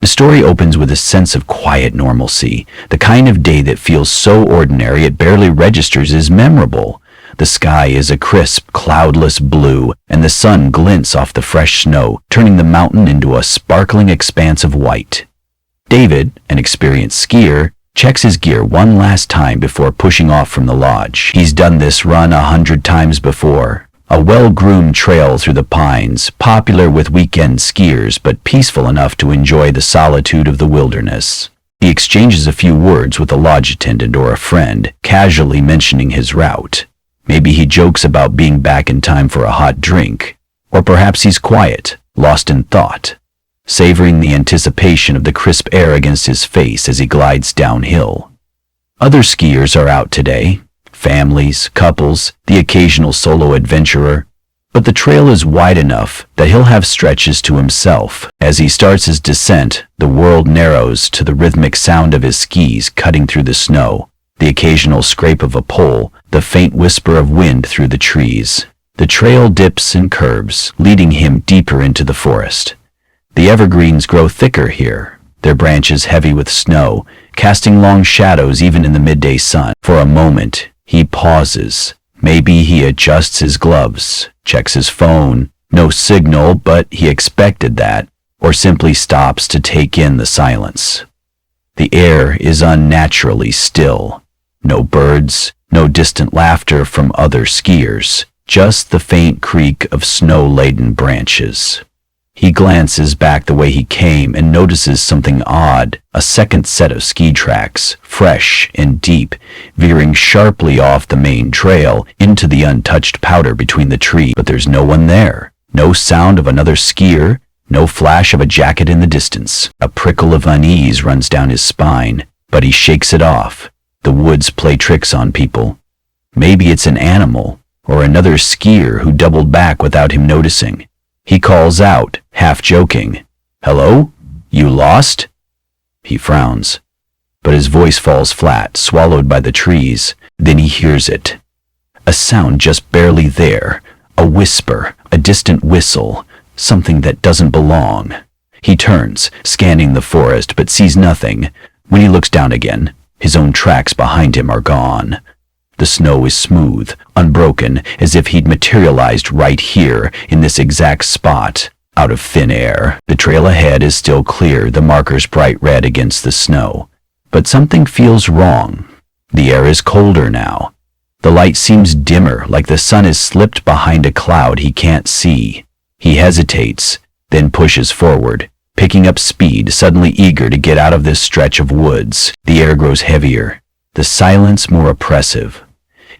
The story opens with a sense of quiet normalcy, the kind of day that feels so ordinary it barely registers as memorable. The sky is a crisp, cloudless blue, and the sun glints off the fresh snow, turning the mountain into a sparkling expanse of white. David, an experienced skier, checks his gear one last time before pushing off from the lodge. He's done this run 100 times before. A well-groomed trail through the pines, popular with weekend skiers but peaceful enough to enjoy the solitude of the wilderness. He exchanges a few words with a lodge attendant or a friend, casually mentioning his route. Maybe he jokes about being back in time for a hot drink. Or perhaps he's quiet, lost in thought, savoring the anticipation of the crisp air against his face as he glides downhill. Other skiers are out today. Families, couples, the occasional solo adventurer. But the trail is wide enough that he'll have stretches to himself. As he starts his descent, the world narrows to the rhythmic sound of his skis cutting through the snow, the occasional scrape of a pole, the faint whisper of wind through the trees. The trail dips and curves, leading him deeper into the forest. The evergreens grow thicker here, their branches heavy with snow, casting long shadows even in the midday sun. For a moment, he pauses. Maybe he adjusts his gloves, checks his phone. No signal, but he expected that, or simply stops to take in the silence. The air is unnaturally still. No birds, no distant laughter from other skiers, just the faint creak of snow-laden branches. He glances back the way he came and notices something odd, a second set of ski tracks, fresh and deep, veering sharply off the main trail into the untouched powder between the trees. But there's no one there, no sound of another skier, no flash of a jacket in the distance. A prickle of unease runs down his spine, but he shakes it off. The woods play tricks on people. Maybe it's an animal, or another skier who doubled back without him noticing. He calls out, half joking, "Hello? You lost?" He frowns, but his voice falls flat, swallowed by the trees. Then he hears it. A sound just barely there, a whisper, a distant whistle, something that doesn't belong. He turns, scanning the forest, but sees nothing. When he looks down again, his own tracks behind him are gone. The snow is smooth, unbroken, as if he'd materialized right here, in this exact spot, out of thin air. The trail ahead is still clear, the markers bright red against the snow. But something feels wrong. The air is colder now. The light seems dimmer, like the sun has slipped behind a cloud he can't see. He hesitates, then pushes forward, picking up speed, suddenly eager to get out of this stretch of woods. The air grows heavier, the silence more oppressive.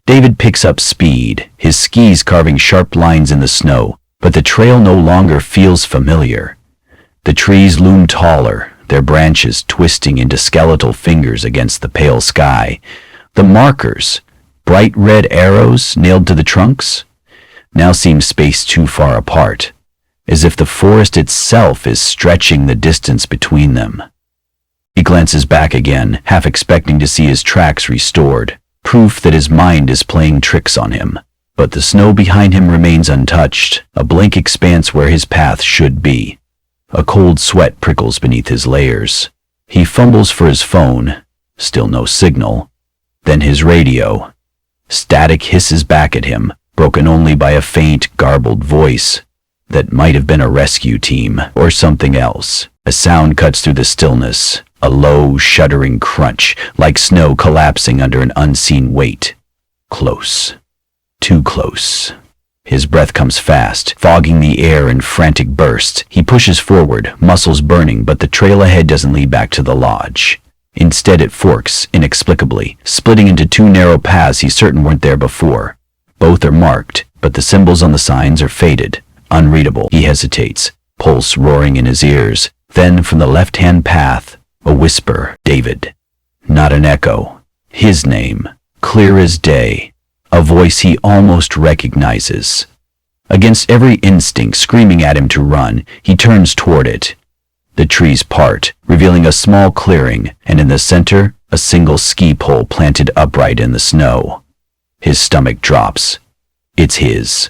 David picks up speed, his skis carving sharp lines in the snow, but the trail no longer feels familiar. The trees loom taller, their branches twisting into skeletal fingers against the pale sky. The markers, bright red arrows nailed to the trunks, now seem spaced too far apart, as if the forest itself is stretching the distance between them. He glances back again, half expecting to see his tracks restored, proof that his mind is playing tricks on him. But the snow behind him remains untouched, a blank expanse where his path should be. A cold sweat prickles beneath his layers. He fumbles for his phone, still no signal. Then his radio. Static hisses back at him, broken only by a faint, garbled voice that might have been a rescue team or something else. A sound cuts through the stillness, a low, shuddering crunch, like snow collapsing under an unseen weight. Close. Too close. His breath comes fast, fogging the air in frantic bursts. He pushes forward, muscles burning, but the trail ahead doesn't lead back to the lodge. Instead, it forks, inexplicably, splitting into two narrow paths he's certain weren't there before. Both are marked, but the symbols on the signs are faded, unreadable. He hesitates, pulse roaring in his ears. Then, from the left-hand path, a whisper, David. Not an echo. His name, clear as day. A voice he almost recognizes. Against every instinct screaming at him to run, he turns toward it. The trees part, revealing a small clearing, and in the center, a single ski pole planted upright in the snow. His stomach drops. It's his.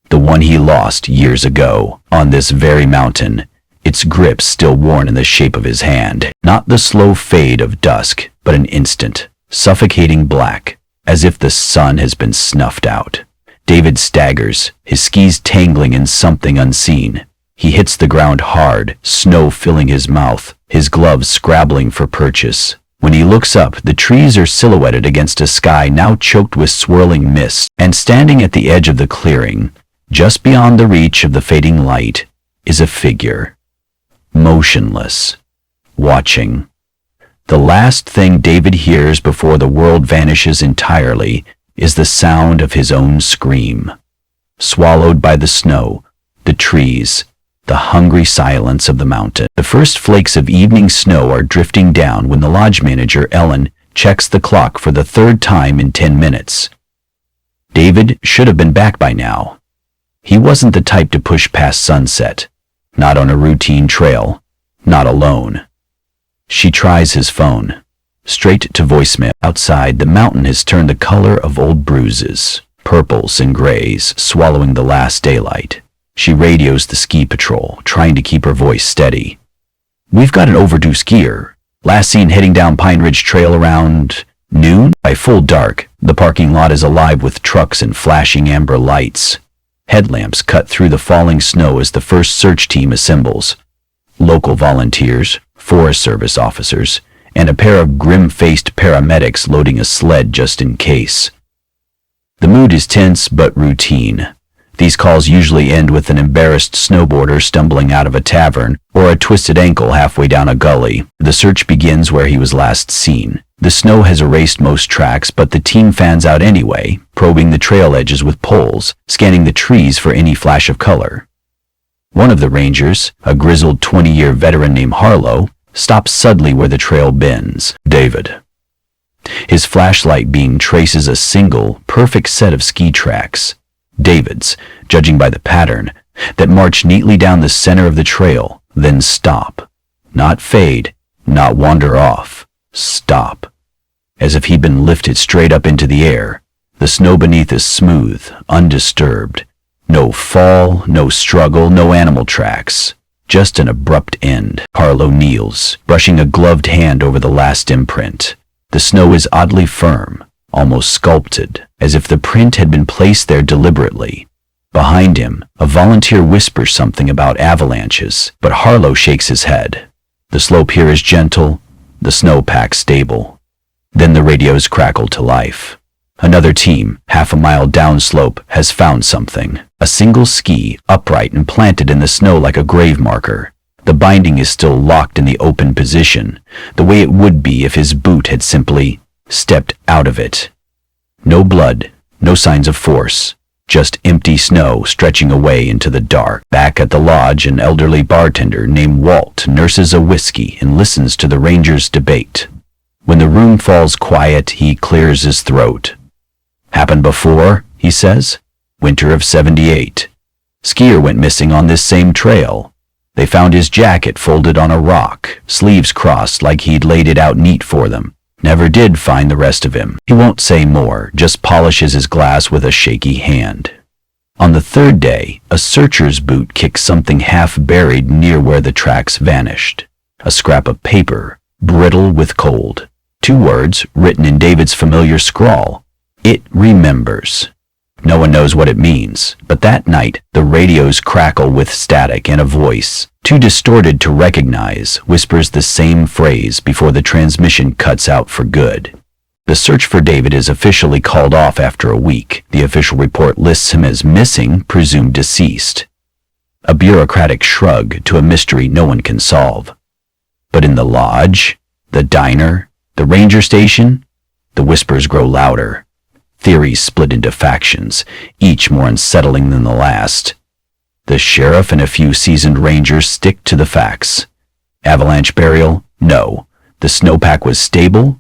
The one he lost years ago, on this very mountain. its grip still worn in the shape of his hand. Not the slow fade of dusk, but an instant, suffocating black, as if the sun has been snuffed out. David staggers, his skis tangling in something unseen. He hits the ground hard, snow filling his mouth, his gloves scrabbling for purchase. When he looks up, the trees are silhouetted against a sky now choked with swirling mist, and standing at the edge of the clearing, just beyond the reach of the fading light, is a figure. Motionless. Watching. The last thing David hears before the world vanishes entirely is the sound of his own scream. Swallowed by the snow, the trees, the hungry silence of the mountain. The first flakes of evening snow are drifting down when the lodge manager, Ellen, checks the clock for the third time in 10 minutes. David should have been back by now. He wasn't the type to push past sunset. Not on a routine trail. Not alone. She tries his phone. Straight to voicemail. Outside, the mountain has turned the color of old bruises, purples and grays, swallowing the last daylight. She radios the ski patrol, trying to keep her voice steady. "We've got an overdue skier. Last seen heading down Pine Ridge Trail around noon." By full dark, the parking lot is alive with trucks and flashing amber lights. Headlamps cut through the falling snow as the first search team assembles. Local volunteers, Forest Service officers, and a pair of grim-faced paramedics loading a sled just in case. The mood is tense but routine. These calls usually end with an embarrassed snowboarder stumbling out of a tavern or a twisted ankle halfway down a gully. The search begins where he was last seen. The snow has erased most tracks, but the team fans out anyway, probing the trail edges with poles, scanning the trees for any flash of color. One of the rangers, a grizzled 20-year veteran named Harlow, stops suddenly where the trail bends. "David." His flashlight beam traces a single, perfect set of ski tracks. David's, judging by the pattern, that march neatly down the center of the trail, then stop. Not fade, not wander off. Stop. As if he'd been lifted straight up into the air. The snow beneath is smooth, undisturbed. No fall, no struggle, no animal tracks. Just an abrupt end. Harlow kneels, brushing a gloved hand over the last imprint. The snow is oddly firm, almost sculpted, as if the print had been placed there deliberately. Behind him, a volunteer whispers something about avalanches, but Harlow shakes his head. The slope here is gentle, the snowpack stable. Then the radios crackle to life. Another team, half a mile downslope, has found something. A single ski, upright and planted in the snow like a grave marker. The binding is still locked in the open position, the way it would be if his boot had simply stepped out of it. No blood, no signs of force, just empty snow stretching away into the dark. Back at the lodge, an elderly bartender named Walt nurses a whiskey and listens to the rangers' debate. When the room falls quiet, he clears his throat. "Happened before," he says. "Winter of '78. Skier went missing on this same trail. They found his jacket folded on a rock, sleeves crossed like he'd laid it out neat for them. Never did find the rest of him." He won't say more, just polishes his glass with a shaky hand. On the third day, a searcher's boot kicks something half buried near where the tracks vanished. A scrap of paper, brittle with cold. 2 words written in David's familiar scrawl. "It remembers." No one knows what it means, but that night the radios crackle with static and a voice, too distorted to recognize, whispers the same phrase before the transmission cuts out for good. The search for David is officially called off after a week. The official report lists him as missing, presumed deceased. A bureaucratic shrug to a mystery no one can solve. But in the lodge, the diner, the ranger station, the whispers grow louder. Theories split into factions, each more unsettling than the last. The sheriff and a few seasoned rangers stick to the facts. Avalanche burial? No. The snowpack was stable.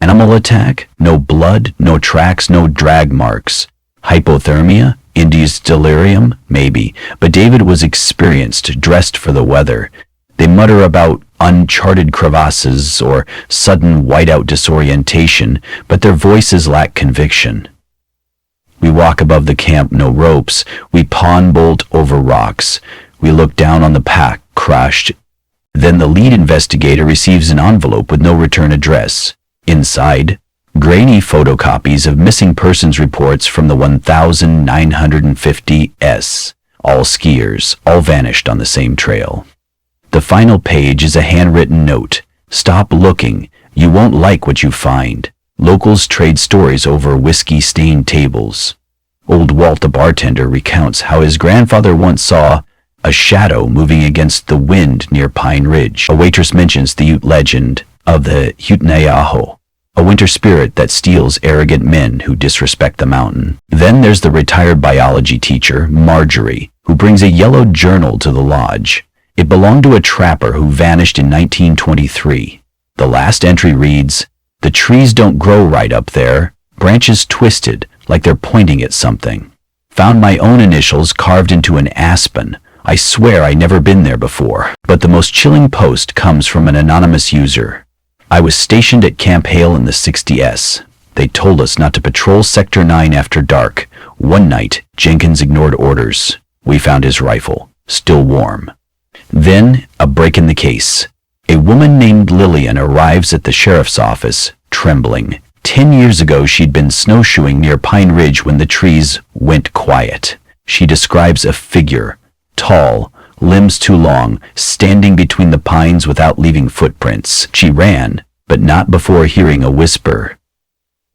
Animal attack? No blood, no tracks, no drag marks. Hypothermia? Induced delirium? Maybe. But David was experienced, dressed for the weather. They mutter about uncharted crevasses or sudden whiteout disorientation, but their voices lack conviction. We walk above the camp, no ropes. We pawn bolt over rocks. We look down on the pack, crushed. Then the lead investigator receives an envelope with no return address. Inside, grainy photocopies of missing persons reports from the 1950s. All skiers, all vanished on the same trail. The final page is a handwritten note. Stop looking. You won't like what you find. Locals trade stories over whiskey-stained tables. Old Walt, the bartender, recounts how his grandfather once saw a shadow moving against the wind near Pine Ridge. A waitress mentions the Ute legend of the Hutenayaho, a winter spirit that steals arrogant men who disrespect the mountain. Then there's the retired biology teacher, Marjorie, who brings a yellow journal to the lodge. It belonged to a trapper who vanished in 1923. The last entry reads, "The trees don't grow right up there, branches twisted like they're pointing at something. Found my own initials carved into an aspen. I swear I never been there before." But the most chilling post comes from an anonymous user. "I was stationed at Camp Hale in the 60s. They told us not to patrol Sector 9 after dark. One night, Jenkins ignored orders. We found his rifle, still warm." Then, a break in the case. A woman named Lillian arrives at the sheriff's office, trembling. 10 years ago, she'd been snowshoeing near Pine Ridge when the trees went quiet. She describes a figure, tall, limbs too long, standing between the pines without leaving footprints. She ran, but not before hearing a whisper.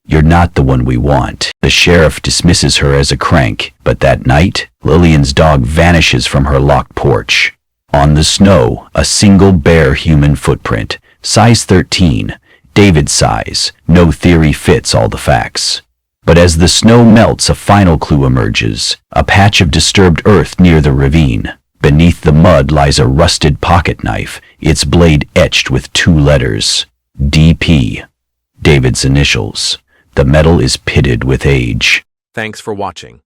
"You're not the one we want." The sheriff dismisses her as a crank, but that night, Lillian's dog vanishes from her locked porch. On the snow, a single bare human footprint, size 13, David's size. No theory fits all the facts. But as the snow melts, a final clue emerges. A patch of disturbed earth near the ravine. Beneath the mud lies a rusted pocket knife, its blade etched with 2 letters. DP. David's initials. The metal is pitted with age. Thanks for watching.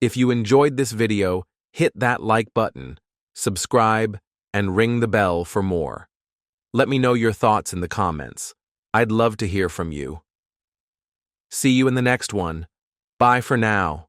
If you enjoyed this video, hit that like button, subscribe, and ring the bell for more. Let me know your thoughts in the comments. I'd love to hear from you. See you in the next one. Bye for now.